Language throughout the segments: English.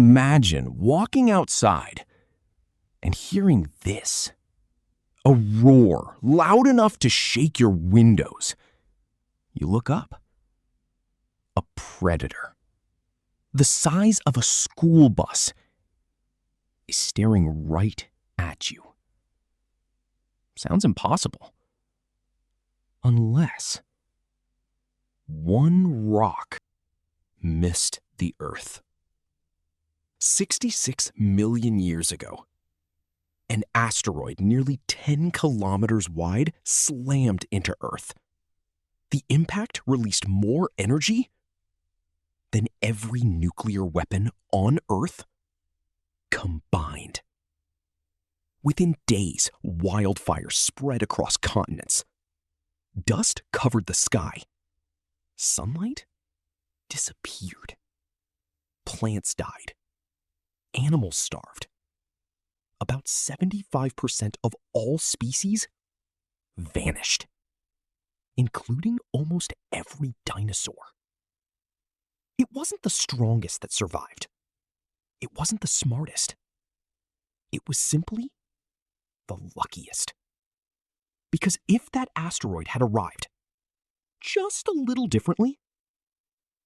Imagine walking outside and hearing this. A roar loud enough to shake your windows. You look up. A predator, the size of a school bus, is staring right at you. Sounds impossible. Unless one rock missed the Earth. 66 million years ago, an asteroid nearly 10 kilometers wide slammed into Earth. The impact released more energy than every nuclear weapon on Earth combined. Within days, wildfires spread across continents. Dust covered the sky. Sunlight disappeared. Plants died. Animals starved. About 75% of all species vanished, including almost every dinosaur. It wasn't the strongest that survived. It wasn't the smartest. It was simply the luckiest. Because if that asteroid had arrived just a little differently,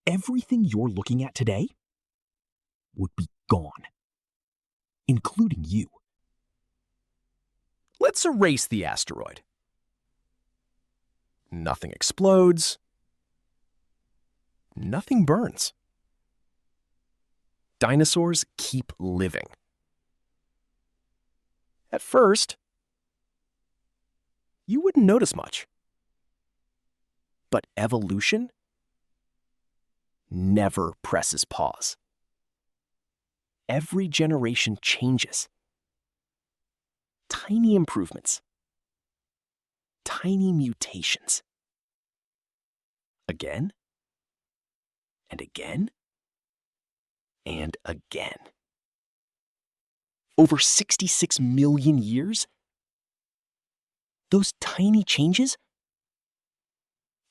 everything you're looking at today would be gone, including you. Let's erase the asteroid. Nothing explodes. Nothing burns. Dinosaurs keep living. At first, you wouldn't notice much. But evolution never presses pause. Every generation changes. Tiny improvements. Tiny mutations. Again, and again, and again. Over 66 million years, those tiny changes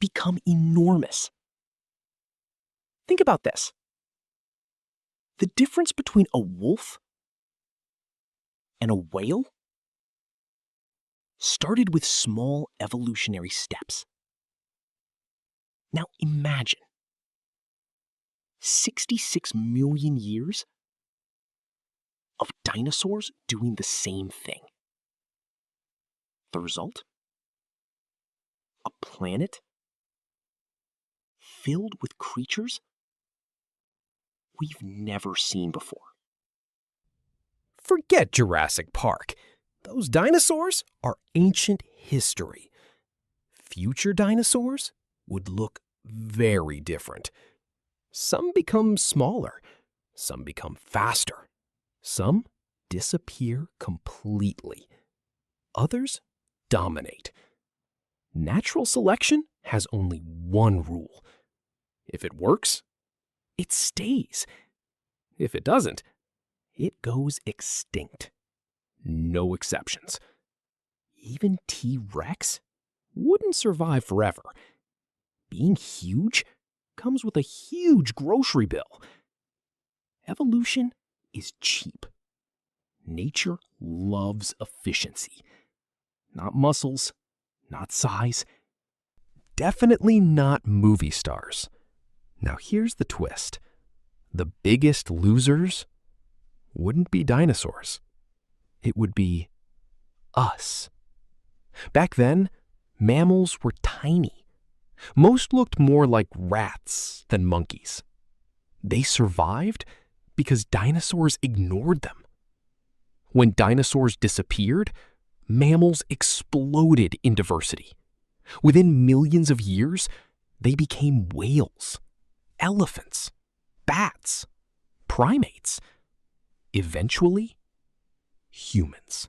become enormous. Think about this. The difference between a wolf and a whale started with small evolutionary steps. Now imagine 66 million years of dinosaurs doing the same thing. The result? A planet filled with creatures we've never seen before. Forget Jurassic Park. Those dinosaurs are ancient history. Future dinosaurs would look very different. Some become smaller. Some become faster. Some disappear completely. Others dominate. Natural selection has only one rule. If it works, it stays. If it doesn't, it goes extinct. No exceptions. Even T-Rex wouldn't survive forever. Being huge comes with a huge grocery bill. Evolution is cheap. Nature loves efficiency. Not muscles, not size. Definitely not movie stars. Now here's the twist. The biggest losers wouldn't be dinosaurs. It would be us. Back then, mammals were tiny. Most looked more like rats than monkeys. They survived because dinosaurs ignored them. When dinosaurs disappeared, mammals exploded in diversity. Within millions of years, they became whales, elephants, bats, primates, eventually humans.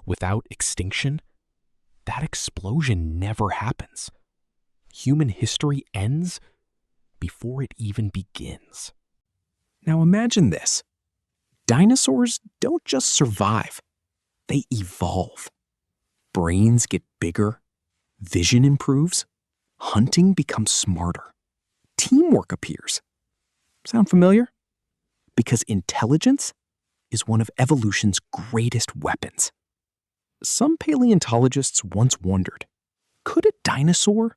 Without extinction, that explosion never happens. Human history ends before it even begins. Now imagine this. Dinosaurs don't just survive, they evolve. Brains get bigger, vision improves, hunting becomes smarter, teamwork appears. Sound familiar? Because intelligence is one of evolution's greatest weapons. Some paleontologists once wondered, could a dinosaur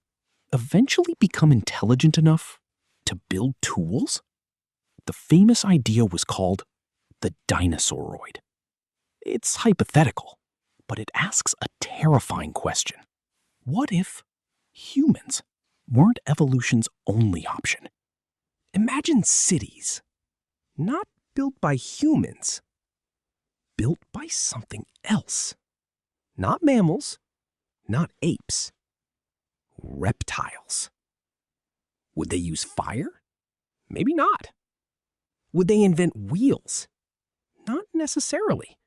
eventually become intelligent enough to build tools? The famous idea was called the Dinosauroid. It's hypothetical, but it asks a terrifying question. What if humans weren't evolution's only option? Imagine cities, not built by humans, built by something else. Not mammals, not apes, reptiles. Would they use fire? Maybe not. Would they invent wheels? Not necessarily.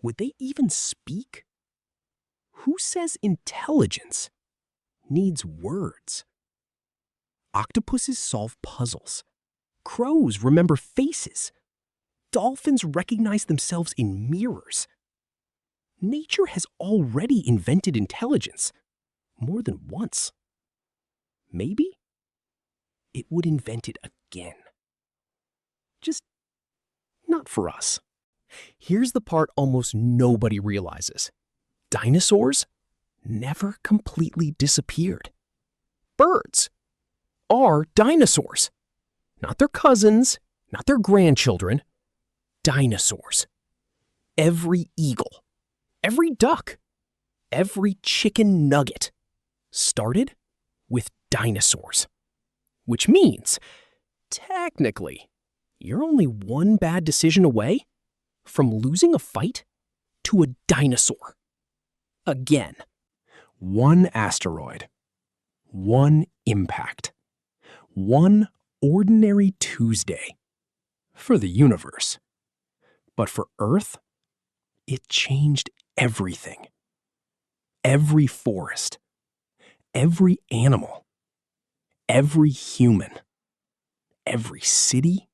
Would they even speak? Who says intelligence needs words? Octopuses solve puzzles. Crows remember faces. Dolphins recognize themselves in mirrors. Nature has already invented intelligence more than once. Maybe it would invent it again. Just not for us. Here's the part almost nobody realizes. Dinosaurs never completely disappeared. Birds are dinosaurs. Not their cousins, not their grandchildren. Dinosaurs. Every eagle, every duck, every chicken nugget started with dinosaurs. Which means, technically, you're only one bad decision away from losing a fight to a dinosaur. Again. One asteroid, one impact, one ordinary Tuesday for the universe. But for Earth, it changed everything. Every forest, every animal, every human, every city,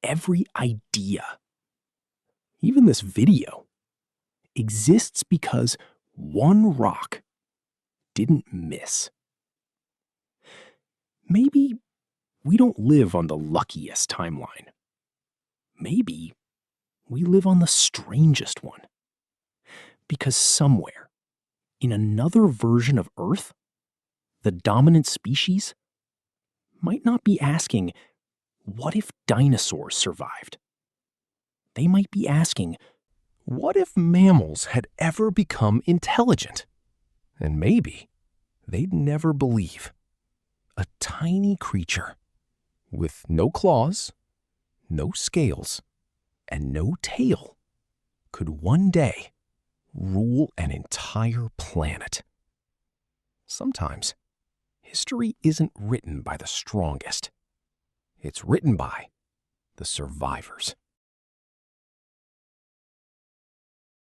every idea. Even this video exists because one rock didn't miss. Maybe we don't live on the luckiest timeline. Maybe we live on the strangest one. Because somewhere, in another version of Earth, the dominant species might not be asking, what if dinosaurs survived? They might be asking, what if mammals had ever become intelligent? And maybe they'd never believe a tiny creature with no claws, no scales, and no tail could one day rule an entire planet. Sometimes, history isn't written by the strongest. It's written by the survivors.